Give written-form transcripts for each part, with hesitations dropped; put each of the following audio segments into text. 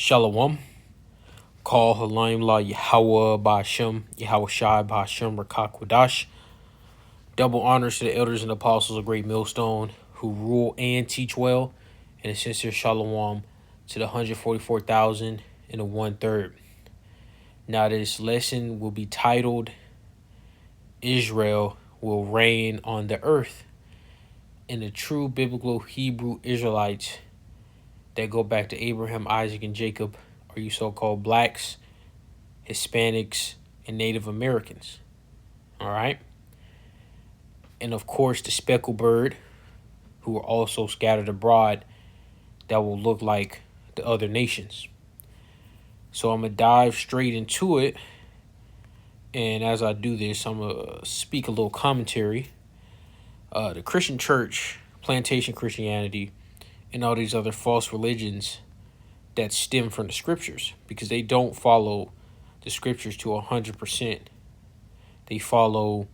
Shalom. Call Halayim La Yahweh Ba'Shem, Yahweh Shai Ba'Shem Rakakwadash. Double honors to the elders and apostles of Great Millstone who rule and teach well. And a sincere shalom to the 144,000 and the 1/3. Now, this lesson will be titled Israel Will Reign on the Earth. And the true biblical Hebrew Israelites that go back to Abraham, Isaac, and Jacob are you so-called blacks, Hispanics, and Native Americans. All right? And of course, the speckled bird, who are also scattered abroad, that will look like the other nations. So I'm going to dive straight into it. And as I do this, I'm going to speak a little commentary. The Christian church, plantation Christianity, and all these other false religions that stem from the scriptures, because they don't follow the scriptures to 100%. They follow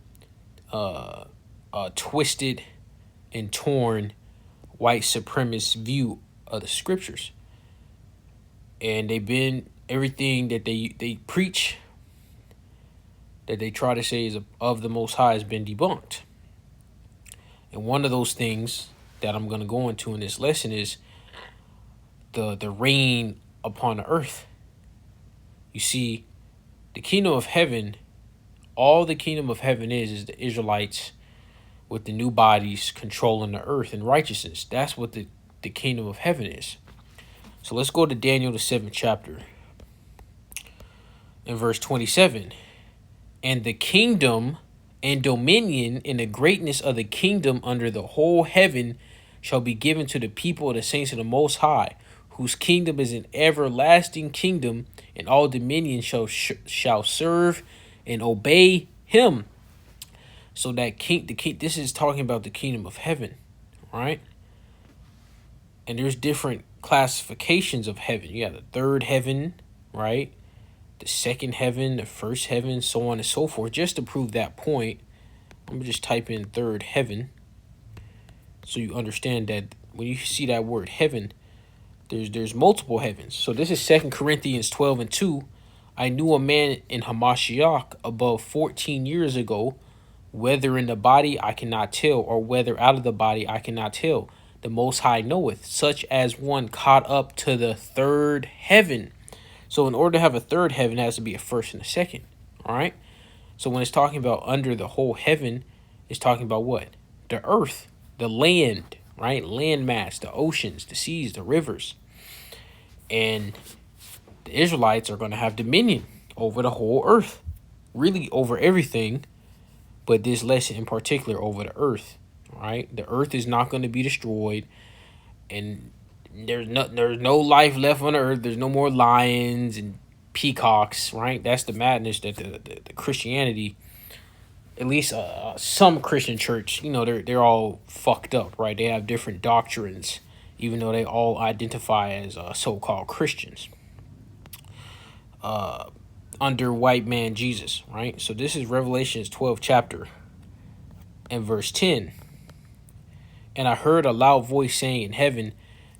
a twisted and torn white supremacist view of the scriptures. And they've been everything that they preach, that they try to say is of the Most High, has been debunked. And one of those things that I'm going to go into in this lesson is the reign upon the earth. You see, the kingdom of heaven, all the kingdom of heaven is the Israelites with the new bodies controlling the earth in righteousness. That's what the kingdom of heaven is. So let's go to Daniel, the 7th chapter, in verse 27. And the kingdom and dominion and the greatness of the kingdom under the whole heaven shall be given to the people of the saints of the Most High, whose kingdom is an everlasting kingdom, and all dominion shall serve and obey him. So that this is talking about the kingdom of heaven, right? And there's different classifications of heaven. You got the third heaven, right? The second heaven, the first heaven, so on and so forth. Just to prove that point, I'm gonna just type in third heaven, so you understand that when you see that word heaven, there's multiple heavens. So this is 2 Corinthians 12:2. I knew a man in Hamashiach above 14 years ago, whether in the body I cannot tell, or whether out of the body I cannot tell. The Most High knoweth, such as one caught up to the third heaven. So in order to have a third heaven, it has to be a first and a second. All right. So when it's talking about under the whole heaven, it's talking about what? The earth, the land, right? Land mass, the oceans, the seas, the rivers. And the Israelites are going to have dominion over the whole earth, really over everything, but this lesson in particular over the earth, right? The earth is not going to be destroyed, and there's no life left on the earth. There's no more lions and peacocks, right? That's the madness that the Christianity, at least some Christian church, they're all fucked up, right? They have different doctrines, even though they all identify as so-called Christians under white man Jesus, right? So this is Revelations 12 chapter and verse 10. And I heard a loud voice saying in heaven,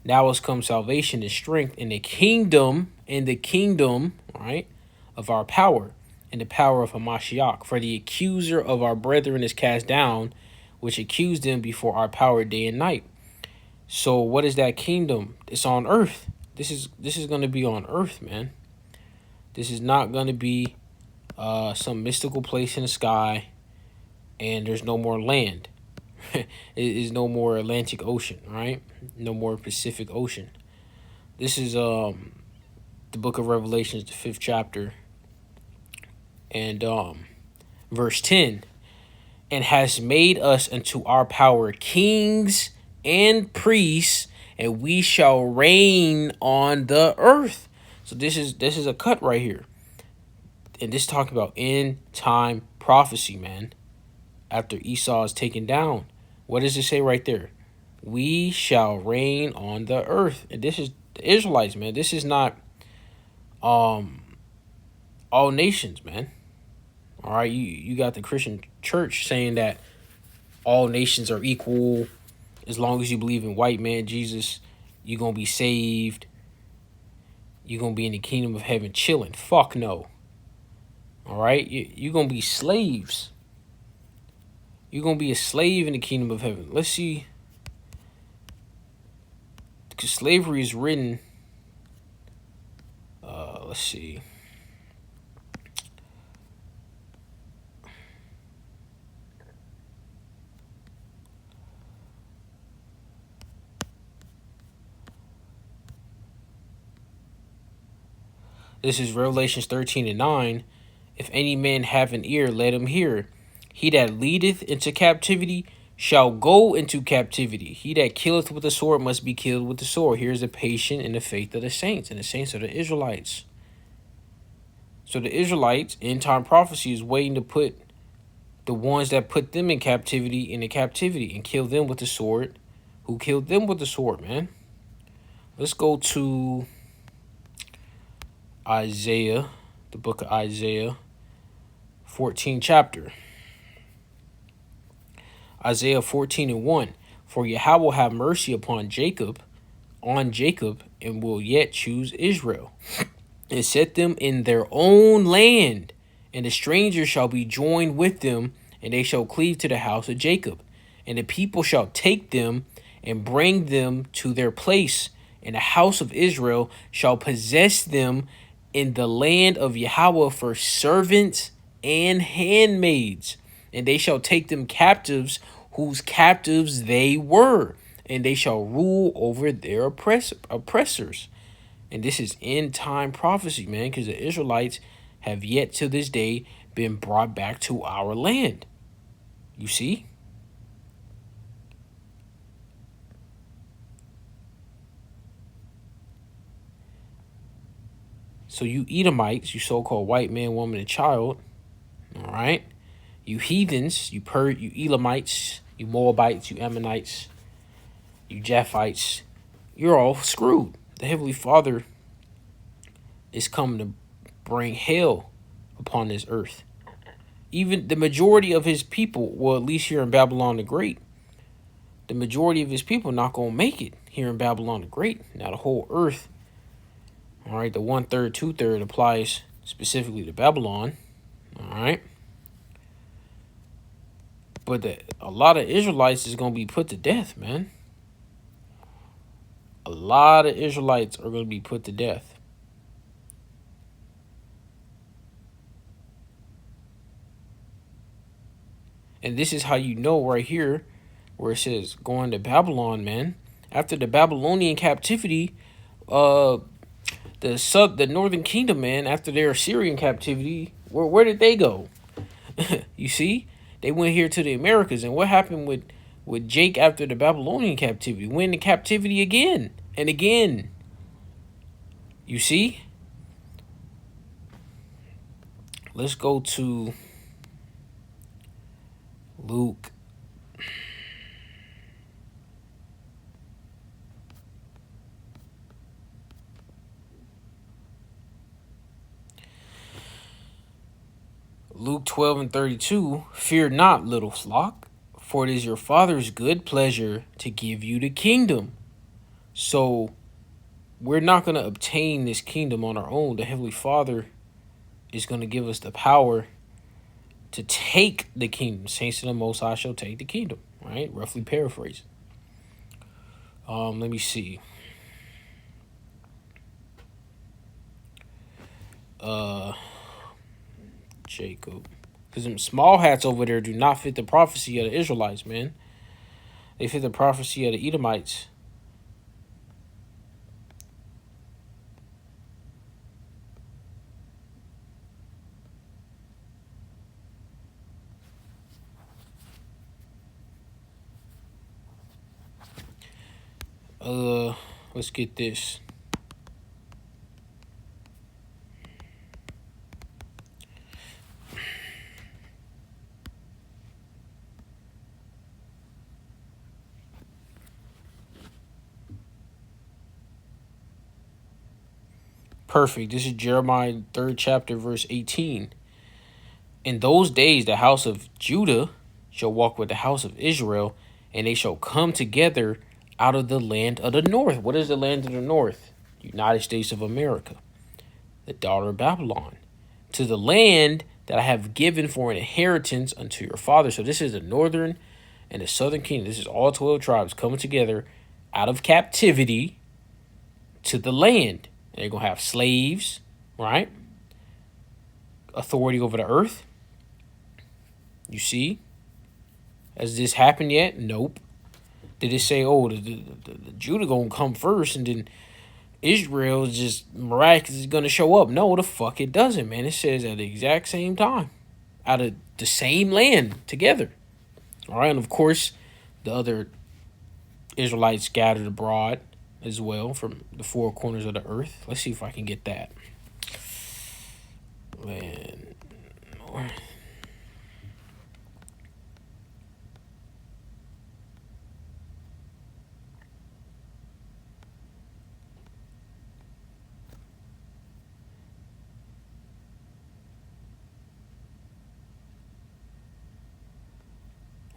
now has come salvation and strength in the kingdom, right, of our power, and the power of Hamashiach. For the accuser of our brethren is cast down, which accused them before our power day and night. So what is that kingdom? It's on earth. This is going to be on earth, man. This is not going to be some mystical place in the sky, and there's no more land. It is no more Atlantic Ocean, right? No more Pacific Ocean. This is the book of Revelations, the 5th chapter, and verse 10. And has made us unto our power kings and priests, and we shall reign on the earth. So this is a cut right here. And this is talking about end time prophecy, man. After Esau is taken down. What does it say right there? We shall reign on the earth. And this is the Israelites, man. This is not all nations, man. All right, you got the Christian church saying that all nations are equal. As long as you believe in white man Jesus, you're going to be saved. you're going to be in the kingdom of heaven chilling. Fuck no. All right? You're going to be slaves. You're going to be a slave in the kingdom of heaven. Let's see. Because slavery is written. Let's see. This is Revelations 13:9. If any man have an ear, let him hear. He that leadeth into captivity shall go into captivity. He that killeth with the sword must be killed with the sword. Here's the patient and the faith of the saints. And the saints are the Israelites. So the Israelites, end time prophecy, is waiting to put the ones that put them in captivity into captivity and kill them with the sword. Who killed them with the sword, man? Let's go to Isaiah, the book of Isaiah, 14th chapter. Isaiah 14:1. For Yahweh will have mercy upon Jacob, and will yet choose Israel, and set them in their own land, and the strangers shall be joined with them, and they shall cleave to the house of Jacob, and the people shall take them and bring them to their place, and the house of Israel shall possess them in the land of Yahweh for servants and handmaids, and they shall take them captives whose captives they were, and they shall rule over their oppressors. And this is end time prophecy, man, because the Israelites have yet to this day been brought back to our land. You see? So you Edomites, you so-called white man, woman, and child, all right? You heathens, you Elamites, you Moabites, you Ammonites, you Japhites, you're all screwed. The Heavenly Father is coming to bring hell upon this earth. Even the majority of his people, well, at least here in Babylon the Great, the majority of his people not going to make it here in Babylon the Great. Now the whole earth, all right, the 1/3, 2/3 applies specifically to Babylon, all right? But a lot of Israelites is going to be put to death, man. A lot of Israelites are going to be put to death. And this is how you know right here where it says going to Babylon, man. After the Babylonian captivity, the northern kingdom, man, after their Assyrian captivity, where did they go? You see? They went here to the Americas. And what happened with Jake after the Babylonian captivity? Went into captivity again and again. You see? Let's go to Luke. Luke 12:32. Fear not, little flock, for it is your Father's good pleasure to give you the kingdom. So we're not going to obtain this kingdom on our own. The Heavenly Father is going to give us the power to take the kingdom. Saints of the Most High shall take the kingdom, right? Roughly paraphrasing. Let me see. Jacob. Because them small hats over there do not fit the prophecy of the Israelites, man. They fit the prophecy of the Edomites. Let's get this. Perfect. This is Jeremiah 3rd chapter, verse 18. In those days, the house of Judah shall walk with the house of Israel, and they shall come together out of the land of the north. What is the land of the north? United States of America, the daughter of Babylon, to the land that I have given for an inheritance unto your father. So this is the northern and the southern kingdom. This is all 12 tribes coming together out of captivity to the land. And they're going to have slaves, right? Authority over the earth. You see? Has this happened yet? Nope. Did it say, oh, the Judah going to come first and then Israel is just miraculously going to show up? No, the fuck it doesn't, man. It says at the exact same time, out of the same land together. All right, and of course, the other Israelites scattered abroad as well from the four corners of the earth. Let's see if I can get that. Man.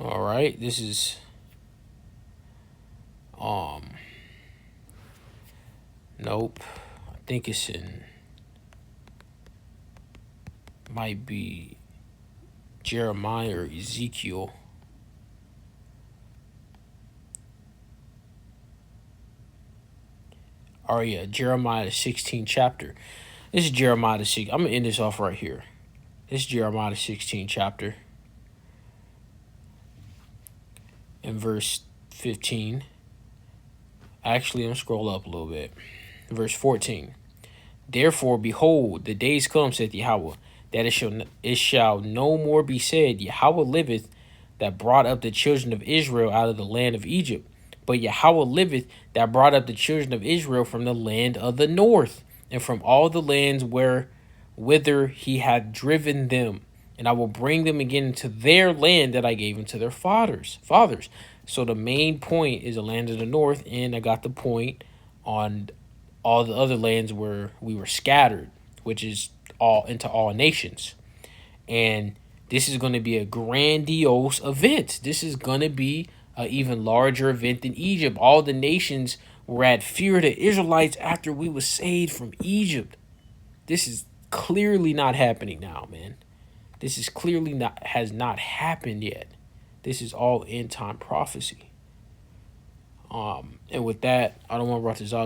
All right, this is nope. I think it's in, might be Jeremiah or Ezekiel. Oh yeah, Jeremiah the 16th chapter. This is Jeremiah the 6th. I'm gonna end this off right here. This is Jeremiah the 16th chapter. In verse 15. Actually, I'm gonna scroll up a little bit. Verse 14. Therefore, behold, the days come, saith Yahweh, that it shall no more be said, Yahweh liveth, that brought up the children of Israel out of the land of Egypt. But Yahweh liveth, that brought up the children of Israel from the land of the north, and from all the lands whither he had driven them. And I will bring them again into their land that I gave them to their fathers. So the main point is the land of the north, and I got the point on all the other lands where we were scattered, which is all into all nations. And this is going to be a grandiose event. This is going to be an even larger event than Egypt. All the nations were at fear of the Israelites after we were saved from Egypt. This is clearly not happening now, man. This is clearly has not happened yet. This is all end time prophecy. And with that, I don't want to write this out.